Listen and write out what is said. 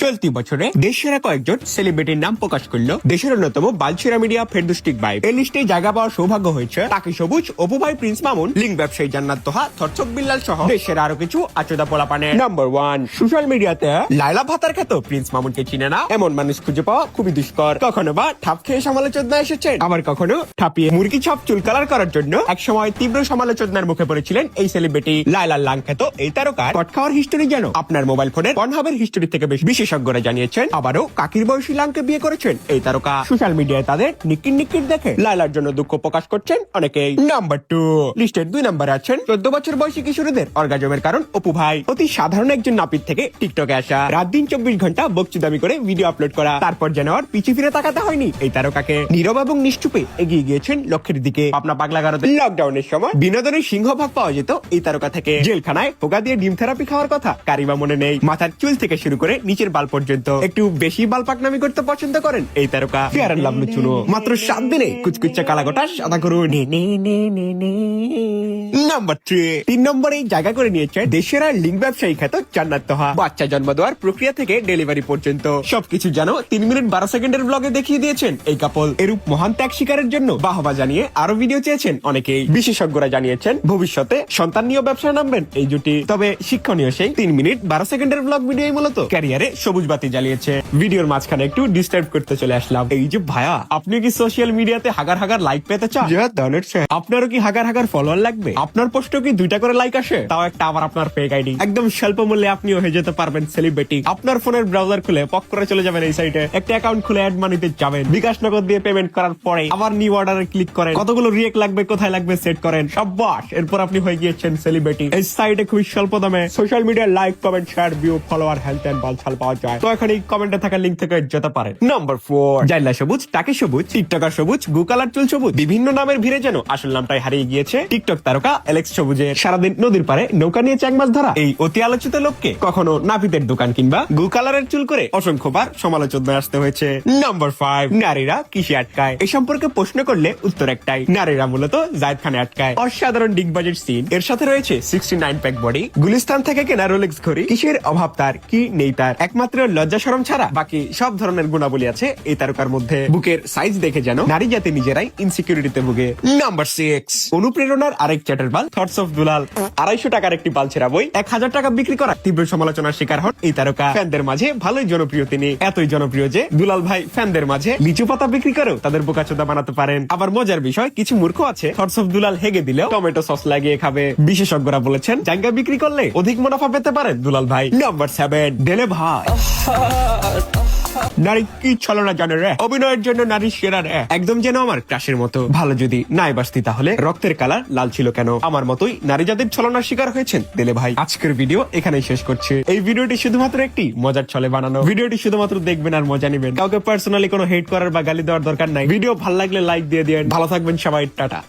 চলতি বছরে দেশের কয়েকজন সেলিব্রিটির নাম প্রকাশ করলো দেশের অন্যতম বালছেরা মিডিয়া ফেরদৌস ভাই। এই লিস্টে জায়গা পাওয়ার সৌভাগ্য হয়েছে টাকি সবুজ, অপু ভাই, প্রিন্স মামুন, লিঙ্ক ব্যবসায়ী জান্নাত তোহা, থরচক বিল্লাল সহ দেশের আরো কিছু আচোদা পোলাপানের। নাম্বার 1, সোশ্যাল মিডিয়াতে লাইলা ভাতার খ্যাত প্রিন্স মামুনকে চিনে না এমন মানুষ খুঁজে পাওয়া খুবই দুষ্কর। কখনো বা ঠাপ খেয়ে সমালোচনায় এসেছেন, আবার কখনো ঠাপিয়ে মুরগি ছাপ চুল কালার করার জন্য একসময় তীব্র সমালোচনার মুখে পড়েছিলেন এই সেলিব্রিটি। লাইলার লাং খ্যাত এই তারকার কট খাওয়ার হিস্টোরি যেন আপনার মোবাইল ফোনের পর্নহাবের হিস্টোরি থেকে বেশি। বিশেষজ্ঞরা জানিয়েছেন আবারও কাকির বয়সী লাংকে বিয়ে করেছেন এই তারকা। সোশ্যাল মিডিয়ায় তাদের নিকির দেখে লাইলার জন্য দুঃখ প্রকাশ করছেন অনেকেই। নাম্বার 2, লিস্টের 2 নম্বরে আছেন 14 বছর বয়সী কিশোরীদের অর্গাজমের কারণ অপু ভাই। অতি সাধারণ একজন নাপিত থেকে টিকটকে আসা, রাত দিন 24 ঘন্টা বকচুদামি করে ভিডিও আপলোড করা, তারপর যেন আর পিছু ফিরে তাকাতে হয়নি এই তারকাকে। নীরব এবং নিশ্চুপে এগিয়ে গিয়েছেন লক্ষ্যের দিকে। আপনার পাগলা গারদে লকডাউনের সময় বিনোদনের সিংহভাগ পাওয়া যেত এই তারকা থেকে। জেলখানায় পোকা দিয়ে ডিম থেরাপি খাওয়ার কথা কারিবা মনে নেই। মাথার চুল থেকে শুরু করে নিচের বাল পর্যন্ত একটু বেশি বাল পাকনামি করতে পছন্দ করেন এই তারকা। ফেয়ার এন্ড লাভলি চুনো মাত্র 7 দিনে কুচকুচা কালা গোটা সাদা করুন। নাম্বার 3 নম্বরে জায়গা করে নিয়েছে দেশের আর লিঙ্ক ব্যবসায়ী খ্যাত জান্নাত তোহা। বাচ্চা জন্ম দেওয়ার প্রক্রিয়া থেকে ডেলিভারি পর্যন্ত সবকিছু জানো 3 মিনিট 12 সেকেন্ডের ব্লগে দেখিয়ে দিয়েছেন এই কাপল। এরূপ মহান ত্যাগ শিকারের জন্য বাহবা জানিয়ে আরো ভিডিও চেয়েছেন অনেকেই। বিশেষজ্ঞরা জানিয়েছেন ভবিষ্যতে সন্তান নিয়ে ব্যবসায় নামবেন এই জুটি। তবে শিক্ষণীয় সেই 3 মিনিট 12 সেকেন্ডের ব্লগ ভিডিওই মূলত ক্যারিয়ারে সবুজ বাতি জ্বালিয়েছে। ভিডিওর মাঝখানে একটু ডিস্টার্ব করতে চলে আসলাম। এই যে ভাইয়া, আপনি কি সোশ্যাল মিডিয়াতে হাগার লাইক পেতে চান? আপনারও কি হাগার ফলোয়ার লাগবে? আপনার পোস্টে কি 2টা করে লাইক আসে, তাও একটা আবার আপনার ফেক আইডি। একদম স্বল্প মূল্যে আপনিও হয়ে যেতে পারবেন সেলিব্রিটি। আপনার ফোনের ব্রাউজার খুলে পক করে চলে যাবেন এই সাইটে, একটা অ্যাকাউন্ট খুলে অ্যাড মানিতে যাবেন, বিকাশ নগদ দিয়ে পেমেন্ট করার পরে আবার নিউ অর্ডারে ক্লিক করেন, কতগুলো রিয়েক্ট লাগবে কোথায় লাগবে সেট করেন, সব বাস। এরপর আপনি হয়ে গিয়েছেন সেলিব্রিটি। এই সাইটে খুবই স্বল্প দামে social media like, comment, share, view, follower, health and বালছাল পাওয়া যায়। তো এখন এই কমেন্টে থাকা লিঙ্ক থেকে যেতে পারেন। নাম্বার 4, জাইলা সবুজ, টাকি সবুজ, টিকটকার সবুজ, গু কালার চুল সবুজ, বিভিন্ন নামের ভিড়ে যেন আসল নামটাই হারিয়ে গিয়েছে টিকটক তারকা অ্যালেক্স সবুজের। সারাদিন নদীর পারে নৌকা নিয়ে চ্যাং মাছ ধরা এই অতি আলোচিত লোককে কখনো নাপিতের দোকান কিংবা গু কালারের চুল করে অসংখ্যবার সমালোচনায় আসতে হয়েছে। নাম্বার 5, নারীরা কিসে আটকায়? এ সম্পর্কে প্রশ্ন করলে উত্তর একটাই, নারীরা মূলত জায়েদ খানে আটকায়। অসাধারণ ডিগবাজির সিন, এর সাথে রয়েছে 69 প্যাক বডি, গুলিস্তান থেকে কেনা রোলেক্স ঘড়ি। কিসের অভাব তার, কি নেই তার? একমাত্র লজ্জা শরম ছাড়া বাকি সব ধরনের গুণাবলী আছে এই তারকার মধ্যে। বুকের সাইজ দেখে যেন নারী জাতি নিজেরাই ইনসিকিউরিটিতে ভুগে। নাম্বার 6, অনুপ্রেরণার আরেক চ্যাটার বাল থটস অফ দুলাল। 250 টাকার একটি বালছেরা বই 1000 টাকা বিক্রি করা তীব্র সমালোচনার শিকার হন এই তারকা। ফ্যানদের মাঝে ভালোই জনপ্রিয় তিনি, এতই জনপ্রিয় যে দুলাল ভাই ফ্যানদের মাঝে লিচু পাতা বিক্রি করেও তাদের বোকাচোদা বানাতে পারেন। আবার মজার বিষয়, কিছু মূর্খ আছে থটস অফ দুলাল হেগে দিলেও টমেটো সস লাগিয়ে খাবে। বিশেষজ্ঞরা বলেছেন জায়গা বিক্রি করলে অধিক মুনাফা পেতে পারেন দুলাল ভাই। নাম্বার 7, ডেলে ভাই। নারী কি ছলনা জানে রে, অভিনয়ের জন্য নারী সেরা রে, একদম যেন আমার ক্রাশের মতো। ভালো যদি নাই বাসতি তাহলে রক্তের কালার লাল ছিল কেন? আমার মতোই নারী জাতির ছলনার শিকার হয়েছেন দেলে ভাই। আজকের ভিডিও এখানেই শেষ করছে। এই ভিডিওটি শুধুমাত্র একটি মজার ছলে বানানো। ভিডিওটি শুধুমাত্র দেখবেন আর মজা নেবেন, কাউকে পার্সোনালি কোনো হেট করার বা গালি দেওয়ার দরকার নাই। ভিডিও ভালো লাগলে লাইক দিয়ে দিন। ভালো থাকবেন সবাই, টাটা।